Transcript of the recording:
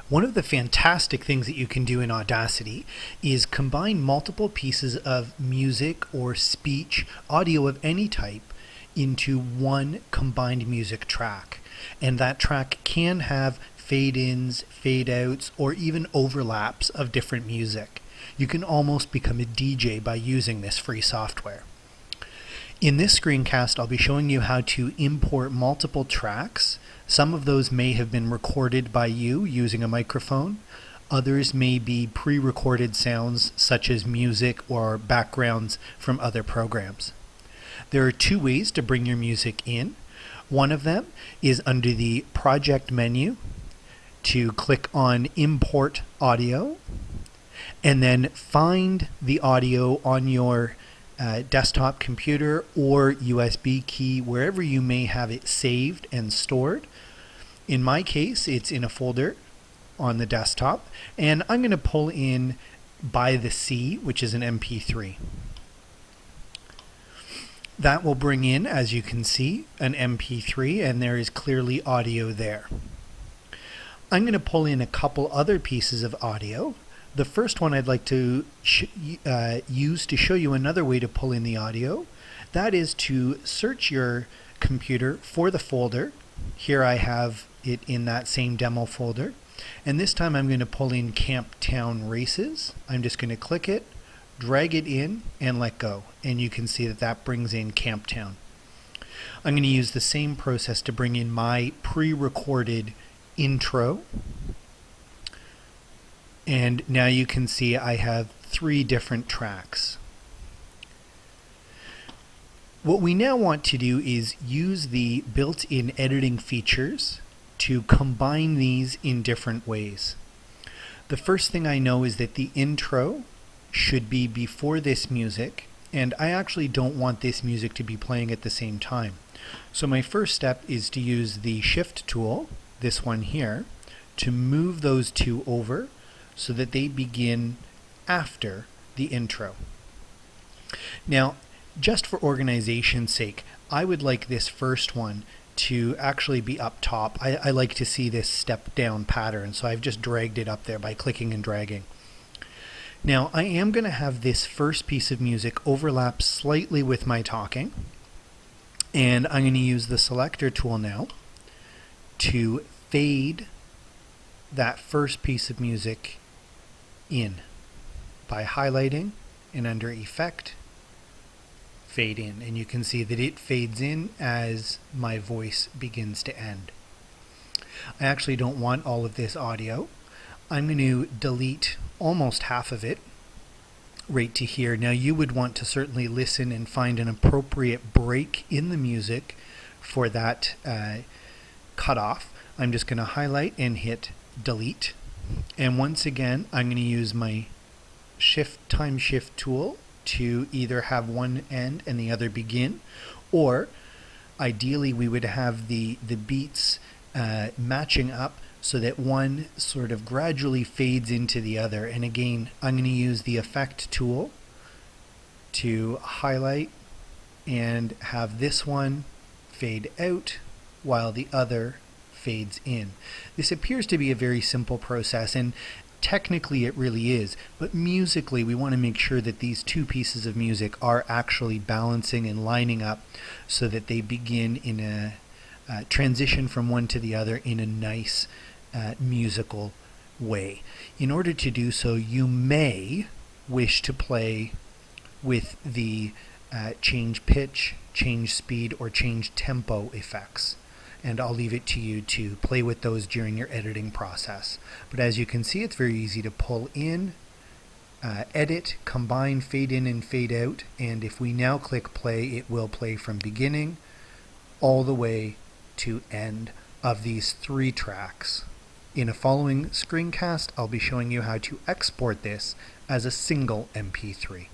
One of the fantastic things that you can do in Audacity is combine multiple pieces of music or speech, audio of any type, into one combined music track. And that track can have fade-ins, fade-outs, or even overlaps of different music. You can almost become a DJ by using this free software. In this screencast, I'll be showing you how to import multiple tracks. Some of those may have been recorded by you using a microphone. Others may be pre-recorded sounds such as music or backgrounds from other programs. There are two ways to bring your music in. One of them is under the project menu to click on Import Audio and then find the audio on your desktop computer or USB key, wherever you may have it saved and stored. In my case, it's in a folder on the desktop, and I'm going to pull in By the Sea, which is an MP3. That will bring in, as you can see, an MP3, and there is clearly audio there. I'm going to pull in a couple other pieces of audio. The first one I'd like to use to show you another way to pull in the audio. That is to search your computer for the folder. Here I have it in that same demo folder. And this time I'm going to pull in Camptown Races. I'm just going to click it, drag it in, and let go. And you can see that that brings in Camptown. I'm going to use the same process to bring in my pre-recorded intro. And now you can see I have 3 different tracks. What we now want to do is use the built-in editing features to combine these in different ways. The first thing I know is that the intro should be before this music, and I actually don't want this music to be playing at the same time. So my first step is to use the Shift tool, this one here, to move those two over so that they begin after the intro. Now, just for organization's sake, I would like this first one to actually be up top. I like to see this step down pattern, so I've just dragged it up there by clicking and dragging. Now, I am going to have this first piece of music overlap slightly with my talking, and I'm going to use the selector tool now to fade that first piece of music in by highlighting, and under Effect, Fade In, and you can see that it fades in as my voice begins to end. I actually don't want all of this audio. I'm going to delete almost half of it right to here. Now you would want to certainly listen and find an appropriate break in the music for that cutoff. I'm just going to highlight and hit delete. And once again, I'm going to use my time shift tool to either have one end and the other begin, or ideally we would have the beats matching up so that one sort of gradually fades into the other. And again, I'm going to use the Effect tool to highlight and have this one fade out while the other fades in. This appears to be a very simple process, and technically it really is, but musically we want to make sure that these two pieces of music are actually balancing and lining up so that they begin in a transition from one to the other in a nice musical way. In order to do so, you may wish to play with the change pitch, change speed, or change tempo effects. And I'll leave it to you to play with those during your editing process. But as you can see, it's very easy to pull in, edit, combine, fade in and fade out, and if we now click play, it will play from beginning all the way to end of these 3 tracks. In a following screencast, I'll be showing you how to export this as a single MP3.